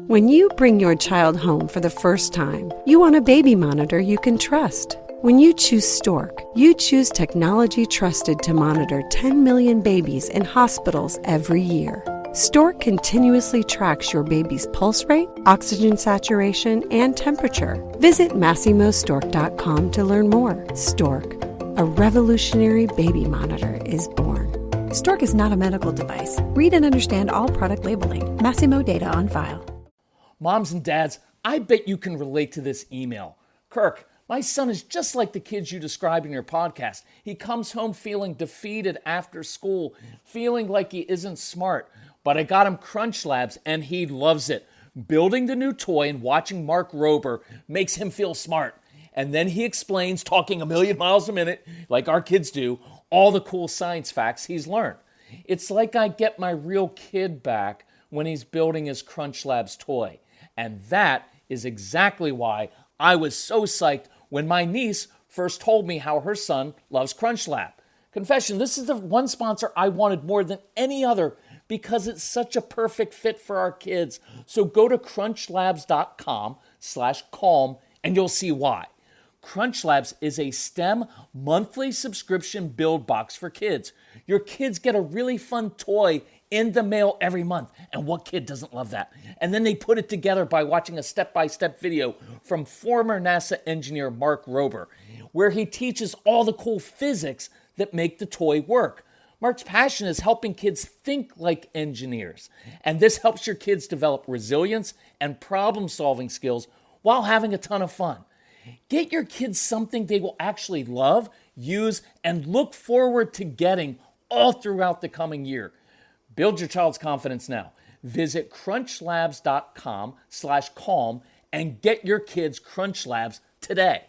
When you bring your child home for the first time, you want a baby monitor you can trust. When you choose Stork, you choose technology trusted to monitor 10 million babies in hospitals every year. Stork continuously tracks your baby's pulse rate, oxygen saturation, and temperature. Visit MassimoStork.com to learn more. Stork, a revolutionary baby monitor, is born. Stork is not a medical device. Read and understand all product labeling. Massimo data on file. Moms and dads, I bet you can relate to this email. Kirk, my son is just like the kids you described in your podcast. He comes home feeling defeated after school, feeling like he isn't smart. But I got him Crunch Labs and he loves it. Building the new toy and watching Mark Rober makes him feel smart. And then he explains, talking a million miles a minute, like our kids do, all the cool science facts he's learned. It's like I get my real kid back when he's building his Crunch Labs toy. And that is exactly why I was so psyched when my niece first told me how her son loves Crunch Lab. Confession, this is the one sponsor I wanted more than any other because it's such a perfect fit for our kids. So go to crunchlabs.com/calm and you'll see why. Crunch Labs is a STEM monthly subscription build box for kids. Your kids get a really fun toy in the mail every month. And what kid doesn't love that? And then they put it together by watching a step-by-step video from former NASA engineer Mark Rober, where he teaches all the cool physics that make the toy work. Mark's passion is helping kids think like engineers. And this helps your kids develop resilience and problem-solving skills while having a ton of fun. Get your kids something they will actually love, use, and look forward to getting all throughout the coming year. Build your child's confidence now. Visit crunchlabs.com/calm and get your kids Crunch Labs today.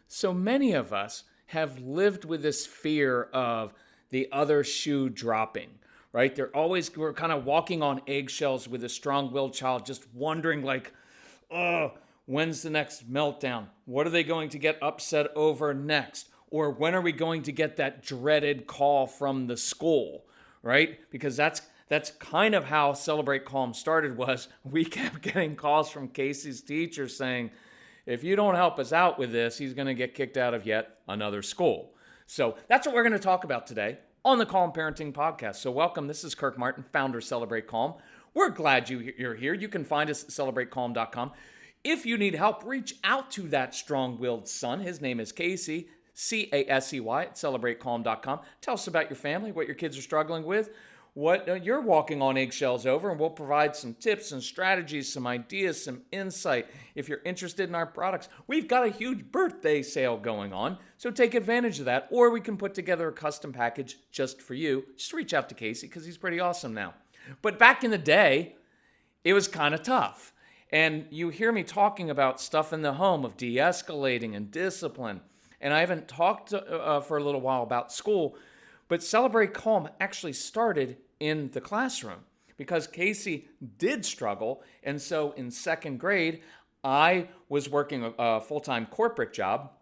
So many of us have lived with this fear of the other shoe dropping, right? We're kind of walking on eggshells with a strong-willed child, just wondering like, oh, when's the next meltdown? What are they going to get upset over next? Or when are we going to get that dreaded call from the school, right? Because that's kind of how Celebrate Calm started. Was we kept getting calls from Casey's teacher saying, if you don't help us out with this, he's going to get kicked out of yet another school. So that's what we're going to talk about today on the Calm Parenting Podcast. So welcome. This is Kirk Martin, founder of Celebrate Calm. We're glad you're here. You can find us at celebratecalm.com. If you need help, reach out to that strong-willed son. His name is Casey. Casey at celebratecalm.com. Tell us about your family, what your kids are struggling with, what you're walking on eggshells over, and we'll provide some tips and strategies, some ideas, some insight. If you're interested in our products, we've got a huge birthday sale going on, so take advantage of that, or we can put together a custom package just for you. Just reach out to Casey because he's pretty awesome now. But back in the day, it was kind of tough. And you hear me talking about stuff in the home of de-escalating and discipline. And I haven't talked for a little while about school, but Celebrate Calm actually started in the classroom because Casey did struggle. And so in second grade, I was working a full-time corporate job,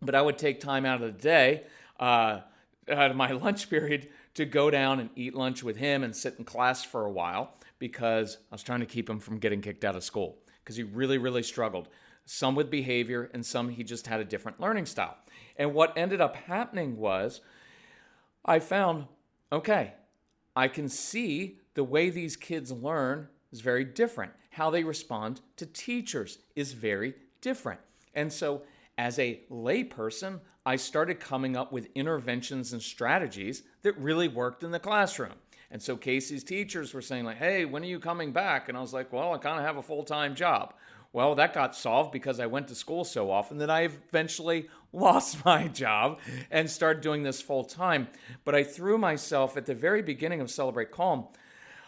but I would take time out of the day, out of my lunch period, to go down and eat lunch with him and sit in class for a while because I was trying to keep him from getting kicked out of school because he really, really struggled. Some with behavior, and some he just had a different learning style. And what ended up happening was I found, okay, I can see the way these kids learn is very different. How they respond to teachers is very different. And so as a layperson, I started coming up with interventions and strategies that really worked in the classroom. And so Casey's teachers were saying like, hey, when are you coming back? And I was like, well, I kind of have a full-time job. Well, that got solved because I went to school so often that I eventually lost my job and started doing this full time. But I threw myself at the very beginning of Celebrate Calm.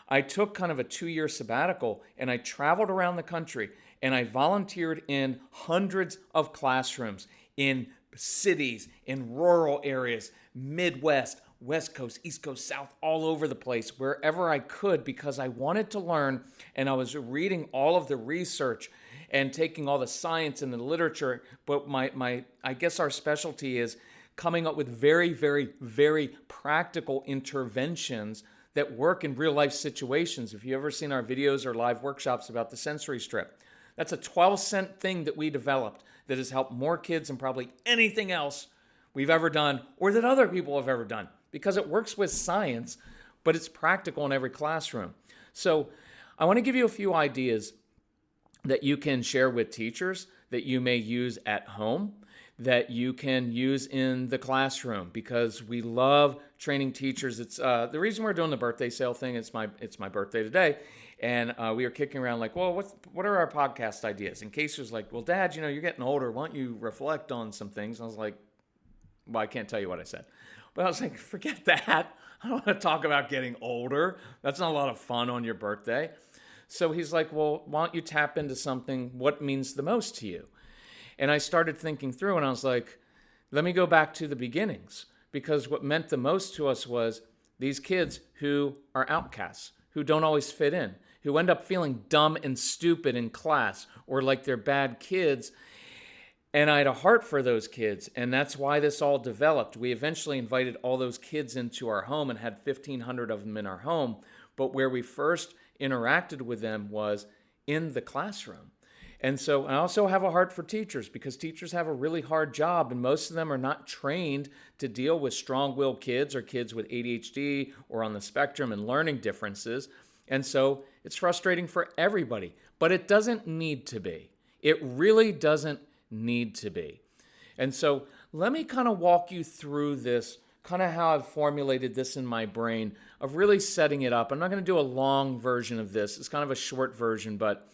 I took kind of a 2-year sabbatical and I traveled around the country and I volunteered in hundreds of classrooms in cities, in rural areas, Midwest, West Coast, East Coast, South, all over the place, wherever I could, because I wanted to learn and I was reading all of the research and taking all the science and the literature. But I guess our specialty is coming up with very, very, very practical interventions that work in real life situations. If you've ever seen our videos or live workshops about the sensory strip, that's a 12-cent thing that we developed that has helped more kids than probably anything else we've ever done or that other people have ever done, because it works with science, but it's practical in every classroom. So I want to give you a few ideas that you can share with teachers that you may use at home, that you can use in the classroom, because we love training teachers. It's the reason we're doing the birthday sale thing. It's my birthday today, and we were kicking around like, well, what are our podcast ideas? And Casey was like, well, Dad, you're getting older. Why don't you reflect on some things? And I was like, well, I can't tell you what I said, but I was like, forget that. I don't want to talk about getting older. That's not a lot of fun on your birthday. So he's like, well, why don't you tap into something? What means the most to you? And I started thinking through, and I was like, let me go back to the beginnings, because what meant the most to us was these kids who are outcasts, who don't always fit in, who end up feeling dumb and stupid in class or like they're bad kids. And I had a heart for those kids, and that's why this all developed. We eventually invited all those kids into our home and had 1,500 of them in our home. But where we first interacted with them was in the classroom. And so I also have a heart for teachers, because teachers have a really hard job, and most of them are not trained to deal with strong-willed kids or kids with ADHD or on the spectrum and learning differences. And so it's frustrating for everybody, but it doesn't need to be. It really doesn't need to be. And so let me kind of walk you through this, kind of how I've formulated this in my brain of really setting it up. I'm not going to do a long version of this. It's kind of a short version, but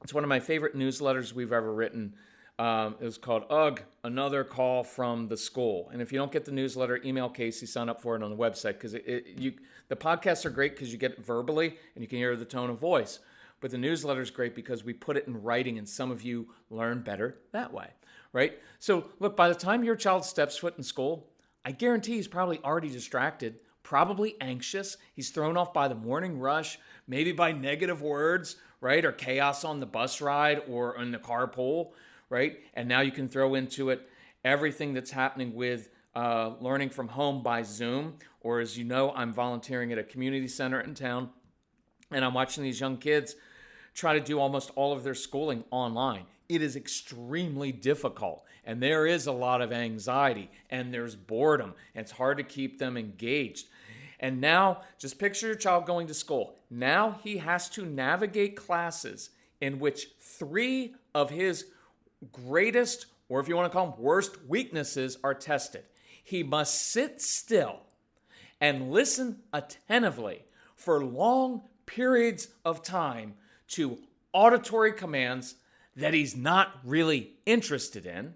it's one of my favorite newsletters we've ever written. It was called UGG, Another Call from the School. And if you don't get the newsletter, email Casey, sign up for it on the website, because the podcasts are great because you get it verbally and you can hear the tone of voice. But the newsletter is great because we put it in writing, and some of you learn better that way, right? So look, by the time your child steps foot in school, I guarantee he's probably already distracted, probably anxious. He's thrown off by the morning rush, maybe by negative words, right? Or chaos on the bus ride or in the carpool, right? And now you can throw into it everything that's happening with learning from home by Zoom, or as you know, I'm volunteering at a community center in town, and I'm watching these young kids try to do almost all of their schooling online. It is extremely difficult, and there is a lot of anxiety, and there's boredom, and it's hard to keep them engaged. And now, just picture your child going to school. Now he has to navigate classes in which 3 of his greatest, or if you want to call them worst, weaknesses are tested. He must sit still and listen attentively for long periods of time to auditory commands that he's not really interested in.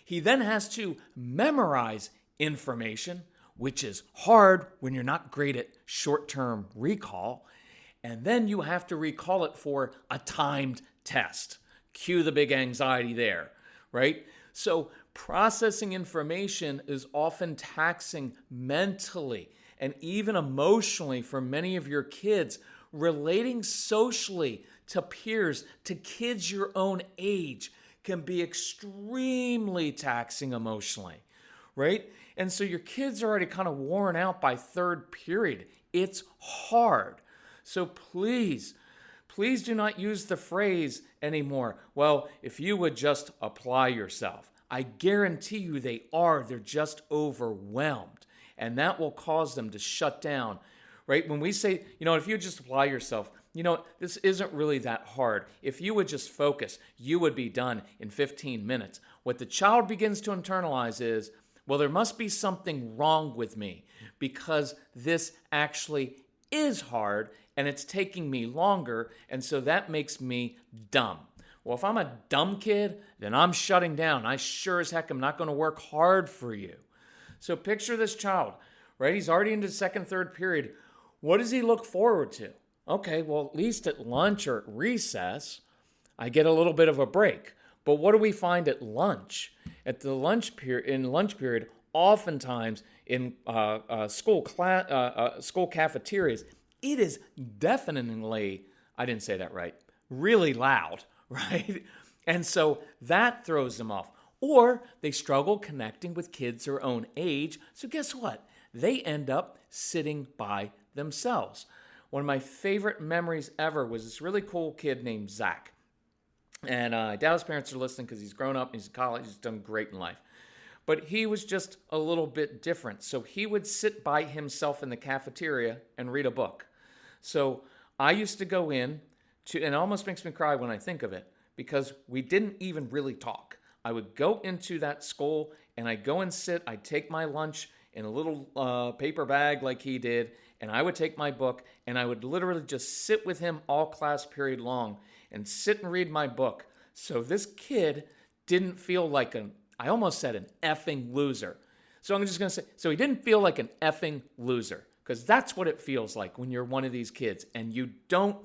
He then has to memorize information, which is hard when you're not great at short-term recall. And then you have to recall it for a timed test. Cue the big anxiety there, right? So processing information is often taxing mentally and even emotionally for many of your kids. Relating socially to peers, to kids your own age, can be extremely taxing emotionally, right? And so your kids are already kind of worn out by third period. It's hard. So please do not use the phrase anymore, well, if you would just apply yourself. I guarantee you they're just overwhelmed. And that will cause them to shut down, right? When we say, if you just apply yourself, this isn't really that hard. If you would just focus, you would be done in 15 minutes. What the child begins to internalize is, well, there must be something wrong with me because this actually is hard and it's taking me longer, and so that makes me dumb. Well, if I'm a dumb kid, then I'm shutting down. I sure as heck am not going to work hard for you. So picture this child, right? He's already into second, third period. What does he look forward to? Okay, well, at least at lunch or at recess, I get a little bit of a break. But what do we find at lunch? At the lunch period, oftentimes in school cafeterias, it is definitely, I didn't say that right, really loud, right? And so that throws them off. Or they struggle connecting with kids their own age. So guess what? they end up sitting by themselves. One of my favorite memories ever was this really cool kid named Zach. And I doubt his parents are listening because he's grown up, he's in college, he's done great in life. But he was just a little bit different. So he would sit by himself in the cafeteria and read a book. So I used to go in to, and it almost makes me cry when I think of it, because we didn't even really talk. I would go into that school and I'd go and sit, I'd take my lunch in a little paper bag like he did, and I would take my book and I would literally just sit with him all class period long and sit and read my book. So this kid didn't feel like I almost said an effing loser. So I'm just going to say, so he didn't feel like an effing loser, because that's what it feels like when you're one of these kids and you don't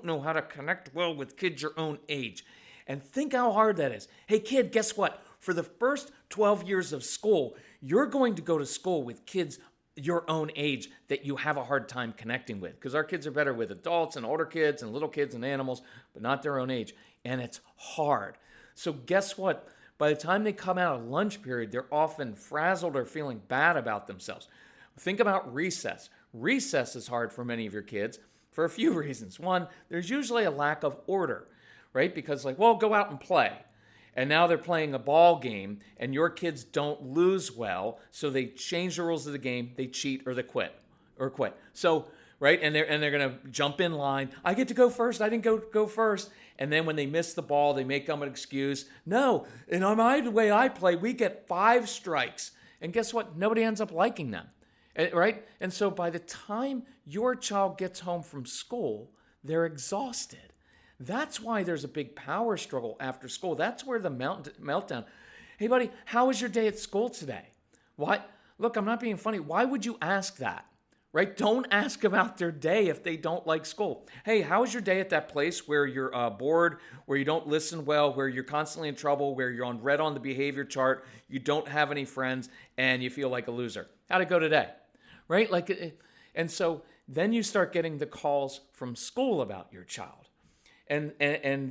know how to connect well with kids your own age. And think how hard that is. Hey kid, guess what? For the first 12 years of school, you're going to go to school with kids your own age that you have a hard time connecting with, because our kids are better with adults and older kids and little kids and animals, but not their own age. And it's hard. So guess what? By the time they come out of lunch period, they're often frazzled or feeling bad about themselves. Think about recess. Recess is hard for many of your kids for a few reasons. One, there's usually a lack of order, right? Because go out and play. And now they're playing a ball game and your kids don't lose well, so they change the rules of the game, they cheat or they quit. So, right? And they're going to jump in line. I get to go first. I didn't go first. And then when they miss the ball, they make up an excuse. No, in the way I play, we get 5 strikes. And guess what? Nobody ends up liking them, right? And so by the time your child gets home from school, they're exhausted. That's why there's a big power struggle after school. That's where the meltdown. Hey, buddy, how was your day at school today? Why? Look, I'm not being funny. Why would you ask that? Right? Don't ask about their day if they don't like school. Hey, how was your day at that place where you're bored, where you don't listen well, where you're constantly in trouble, where you're on red on the behavior chart, you don't have any friends, and you feel like a loser? How'd it go today? Right? And so then you start getting the calls from school about your child. And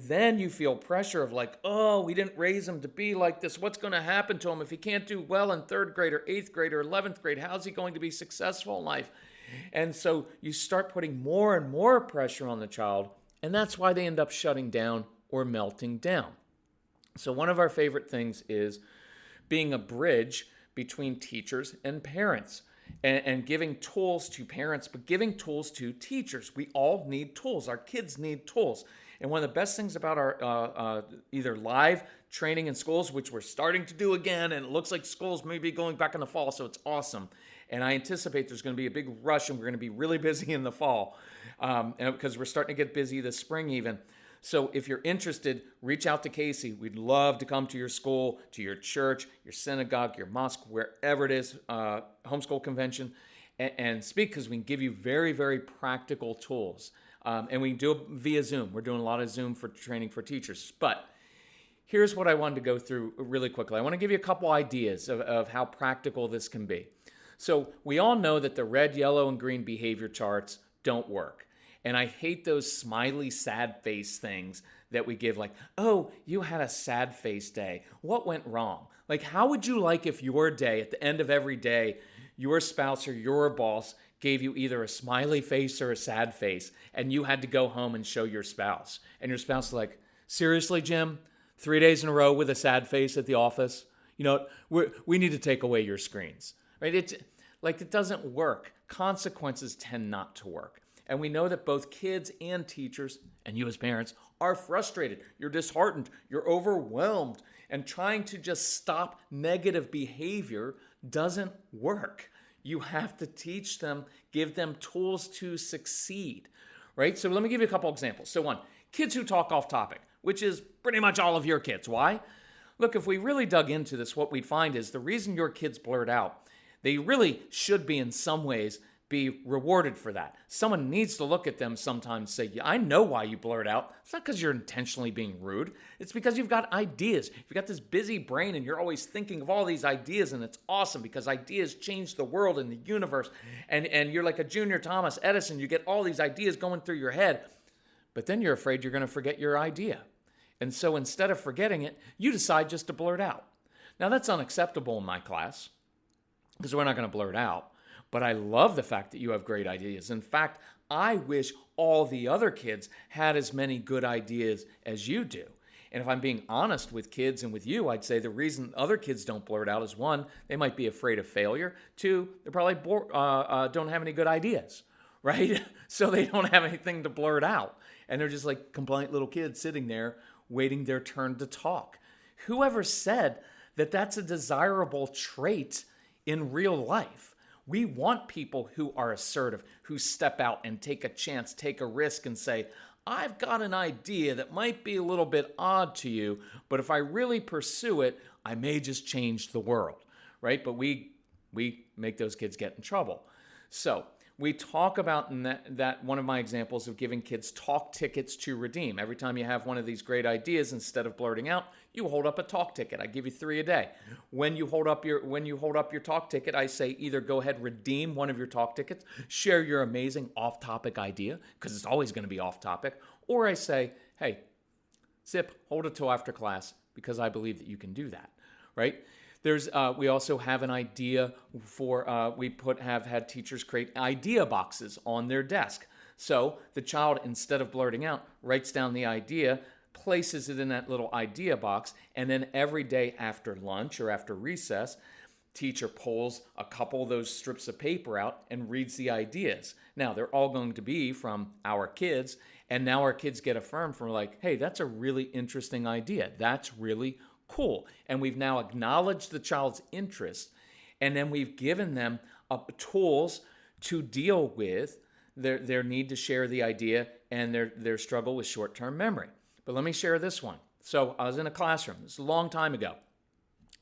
then you feel pressure of oh, we didn't raise him to be like this. What's going to happen to him if he can't do well in 3rd grade or 8th grade or 11th grade? How's he going to be successful in life? And so you start putting more and more pressure on the child, and that's why they end up shutting down or melting down. So one of our favorite things is being a bridge between teachers and parents. And giving tools to parents, but giving tools to teachers. We all need tools. Our kids need tools. And one of the best things about our either live training in schools, which we're starting to do again, and it looks like schools may be going back in the fall, so it's awesome. And I anticipate there's going to be a big rush, and we're going to be really busy in the fall because we're starting to get busy this spring even. So if you're interested, reach out to Casey. We'd love to come to your school, to your church, your synagogue, your mosque, wherever it is, homeschool convention, and speak, because we can give you very, very practical tools. And we can do it via Zoom. We're doing a lot of Zoom for training for teachers. But here's what I wanted to go through really quickly. I want to give you a couple ideas of how practical this can be. So we all know that the red, yellow, and green behavior charts don't work. And I hate those smiley, sad face things that we give, oh, you had a sad face day. What went wrong? How would you like if your day, at the end of every day, your spouse or your boss gave you either a smiley face or a sad face, and you had to go home and show your spouse? And your spouse is seriously, Jim? 3 days in a row with a sad face at the office? We need to take away your screens. Right? It doesn't work. Consequences tend not to work. And we know that both kids and teachers, and you as parents, are frustrated. You're disheartened. You're overwhelmed. And trying to just stop negative behavior doesn't work. You have to teach them, give them tools to succeed, right? So let me give you a couple examples. So one, kids who talk off topic, which is pretty much all of your kids. Why? Look, if we really dug into this, what we'd find is the reason your kids blurt out, they really should be in some ways be rewarded for that. Someone needs to look at them sometimes and say, yeah, I know why you blurt out. It's not because you're intentionally being rude. It's because you've got ideas. You've got this busy brain and you're always thinking of all these ideas, and it's awesome because ideas change the world and the universe. And you're like a junior Thomas Edison. You get all these ideas going through your head, but then you're afraid you're going to forget your idea. And so instead of forgetting it, you decide just to blurt out. Now that's unacceptable in my class. because we're not going to blurt out. But I love the fact that you have great ideas. In fact, I wish all the other kids had as many good ideas as you do. And if I'm being honest with kids and with you, I'd say the reason other kids don't blurt out is, one, they might be afraid of failure. Two, they probably don't have any good ideas, right? So they don't have anything to blurt out. And they're just like compliant little kids sitting there waiting their turn to talk. Whoever said that that's a desirable trait in real life? We want people who are assertive, who step out and take a chance, take a risk, and say, I've got an idea that might be a little bit odd to you, but if I really pursue it, I may just change the world, right? But we make those kids get in trouble. So we talk about in that one of my examples of giving kids talk tickets to redeem. Every time you have one of these great ideas, instead of blurting out, you hold up a talk ticket. I give you 3 a day. When you hold up your talk ticket, I say either go ahead, redeem one of your talk tickets, share your amazing off-topic idea, because it's always going to be off-topic, or I say, hey, Zip, hold it till after class, because I believe that you can do that, right? We also have an idea for, have had teachers create idea boxes on their desk. So the child, instead of blurting out, writes down the idea, places it in that little idea box, and then every day after lunch or after recess, teacher pulls a couple of those strips of paper out and reads the ideas. Now, they're all going to be from our kids, and now our kids get affirmed for like, hey, that's a really interesting idea. That's really cool. And we've now acknowledged the child's interest, and then we've given them tools to deal with their need to share the idea and their struggle with short-term memory. But let me share this one. So I was in a classroom. This is a long time ago.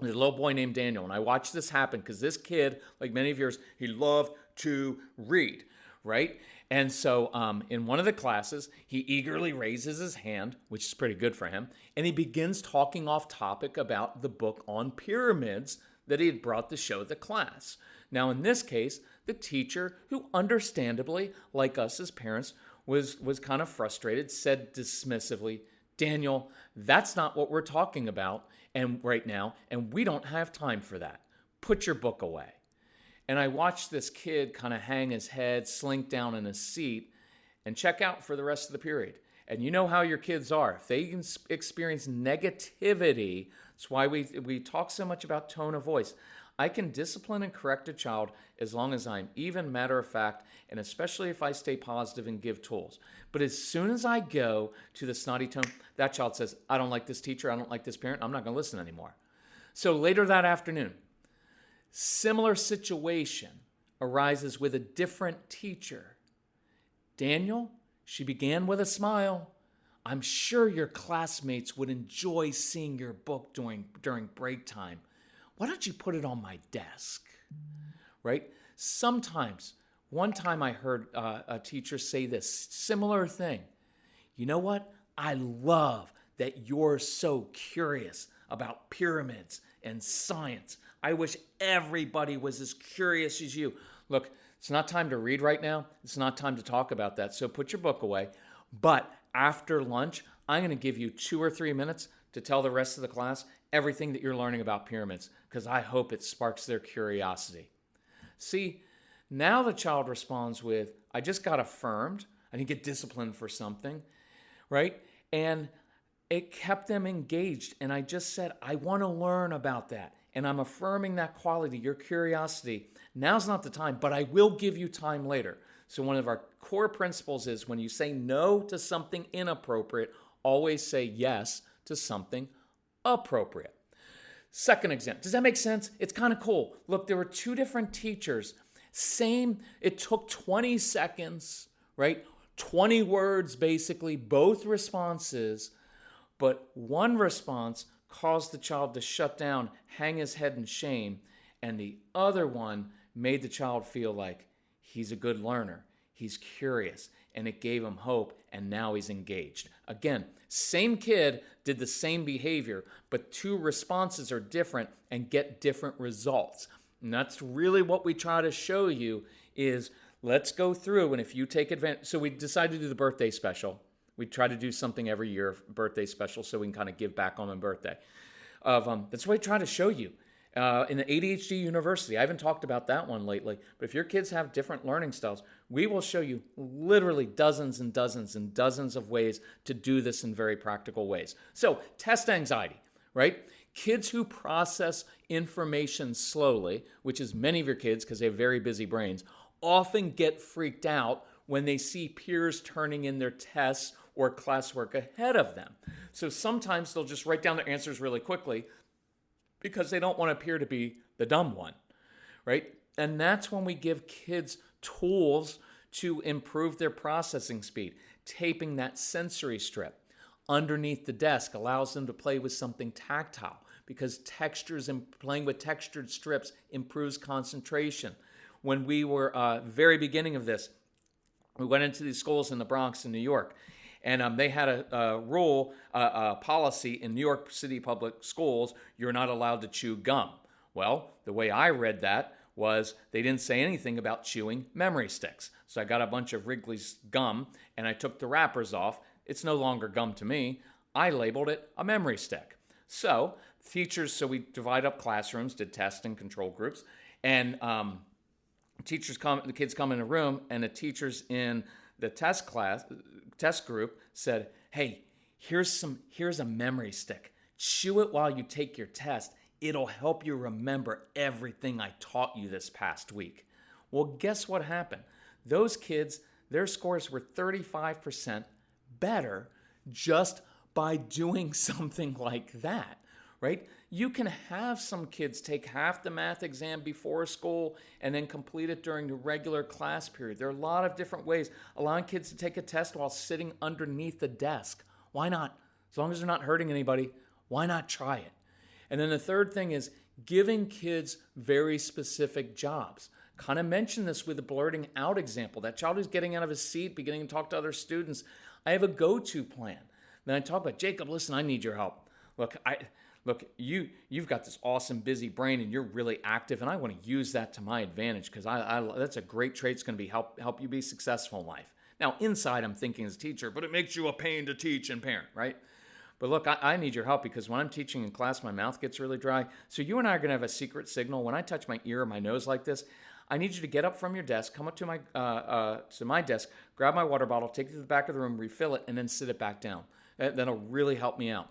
There's a little boy named Daniel, and I watched this happen because this kid, like many of yours, he loved to read, right? And so in one of the classes, he eagerly raises his hand, which is pretty good for him, and he begins talking off topic about the book on pyramids that he had brought to show the class. Now, in this case, the teacher, who understandably, like us as parents, was kind of frustrated, said dismissively, Daniel, that's not what we're talking about right now, and we don't have time for that. Put your book away. And I watched this kid kind of hang his head, slink down in his seat, and check out for the rest of the period. And you know how your kids are. If they experience negativity, that's why we talk so much about tone of voice. I can discipline and correct a child as long as I'm even, matter of fact, and especially if I stay positive and give tools. But as soon as I go to the snotty tone, that child says, I don't like this teacher, I don't like this parent, I'm not going to listen anymore. So later that afternoon, similar situation arises with a different teacher. Daniel, she began with a smile. I'm sure your classmates would enjoy seeing your book during break time. Why don't you put it on my desk? Right? Sometimes, one time I heard a teacher say this similar thing. You know what? I love that you're so curious about pyramids and science. I wish everybody was as curious as you. Look, it's not time to read right now. It's not time to talk about that. So put your book away. But after lunch, I'm going to give you 2 or 3 minutes to tell the rest of the class everything that you're learning about pyramids, because I hope it sparks their curiosity. See, now the child responds with, I just got affirmed. I didn't get disciplined for something, right? And it kept them engaged. And I just said, I want to learn about that. And I'm affirming that quality, your curiosity. Now's not the time, but I will give you time later. So one of our core principles is when you say no to something inappropriate, always say yes to something appropriate. Second example. Does that make sense? It's kind of cool. Look, there were 2 different teachers. It took 20 seconds, right? 20 words, basically, both responses. But one response caused the child to shut down, hang his head in shame. And the other one made the child feel like he's a good learner. He's curious. And it gave him hope. And now he's engaged. Again, same kid did the same behavior, but 2 responses are different and get different results. And that's really what we try to show you is let's go through, and if you take advantage. So we decided to do the birthday special. We try to do something every year, birthday special, so we can kind of give back on my birthday. That's what I try to show you. In the ADHD University, I haven't talked about that one lately, but if your kids have different learning styles, we will show you literally dozens and dozens and dozens of ways to do this in very practical ways. So, test anxiety, right? Kids who process information slowly, which is many of your kids because they have very busy brains, often get freaked out when they see peers turning in their tests or classwork ahead of them. So sometimes they'll just write down their answers really quickly because they don't want to appear to be the dumb one, right? And that's when we give kids tools to improve their processing speed. Taping that sensory strip underneath the desk allows them to play with something tactile because textures and playing with textured strips improves concentration. When we were very beginning of this, we went into these schools in the Bronx in New York, and they had a rule, a policy in New York City public schools, you're not allowed to chew gum. Well, the way I read that was they didn't say anything about chewing memory sticks. So I got a bunch of Wrigley's gum, and I took the wrappers off. It's no longer gum to me. I labeled it a memory stick. So we divide up classrooms, did test and control groups, and the kids come in a room, and the teachers in the test group said, hey, here's a memory stick. Chew it while you take your test. It'll help you remember everything I taught you this past week. Well, guess what happened? Those kids, their scores were 35% better just by doing something like that, right? You can have some kids take half the math exam before school and then complete it during the regular class period. There are a lot of different ways. Allowing kids to take a test while sitting underneath the desk. Why not? As long as they're not hurting anybody, why not try it? And then the third thing is giving kids very specific jobs. Kind of mentioned this with the blurting out example. That child who's getting out of his seat, beginning to talk to other students. I have a go-to plan. Then I talk about, Jacob, listen, I need your help. Look, you've got this awesome busy brain and you're really active, and I want to use that to my advantage because that's a great trait. It's going to be help you be successful in life. Now, inside I'm thinking as a teacher, but it makes you a pain to teach and parent, right? But look, I need your help because when I'm teaching in class, my mouth gets really dry. So you and I are going to have a secret signal. When I touch my ear or my nose like this, I need you to get up from your desk, come up to my desk, grab my water bottle, take it to the back of the room, refill it, and then sit it back down. That'll really help me out.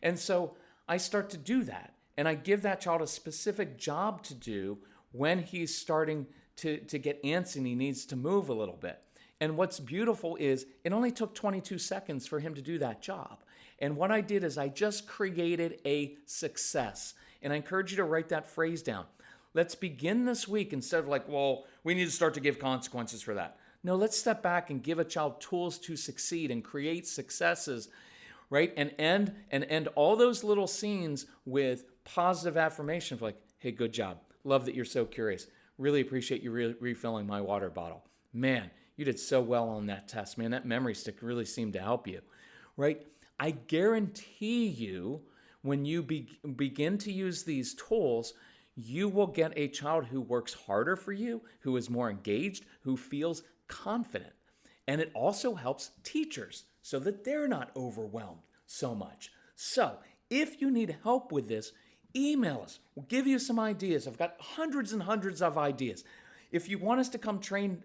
And so I start to do that, and I give that child a specific job to do when he's starting to get antsy and he needs to move a little bit. And what's beautiful is it only took 22 seconds for him to do that job. And what I did is I just created a success. And I encourage you to write that phrase down. Let's begin this week instead of like, well, we need to start to give consequences for that. No, let's step back and give a child tools to succeed and create successes, right? And end all those little scenes with positive affirmation of like, hey, good job. Love that you're so curious. Really appreciate you refilling my water bottle. Man, you did so well on that test. Man, that memory stick really seemed to help you, right? I guarantee you when you begin to use these tools, you will get a child who works harder for you, who is more engaged, who feels confident. And it also helps teachers so that they're not overwhelmed so much. So if you need help with this, email us. We'll give you some ideas. I've got hundreds and hundreds of ideas. If you want us to come train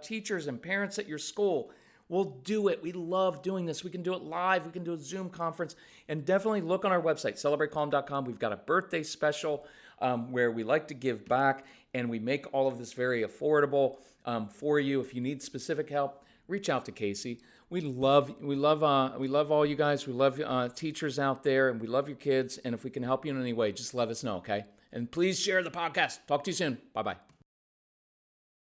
teachers and parents at your school, we'll do it. We love doing this. We can do it live. We can do a Zoom conference. And definitely look on our website, celebratecalm.com. We've got a birthday special where we like to give back, and we make all of this very affordable for you. If you need specific help, reach out to Casey. We love all you guys. We love teachers out there, and we love your kids. And if we can help you in any way, just let us know, okay? And please share the podcast. Talk to you soon. Bye-bye.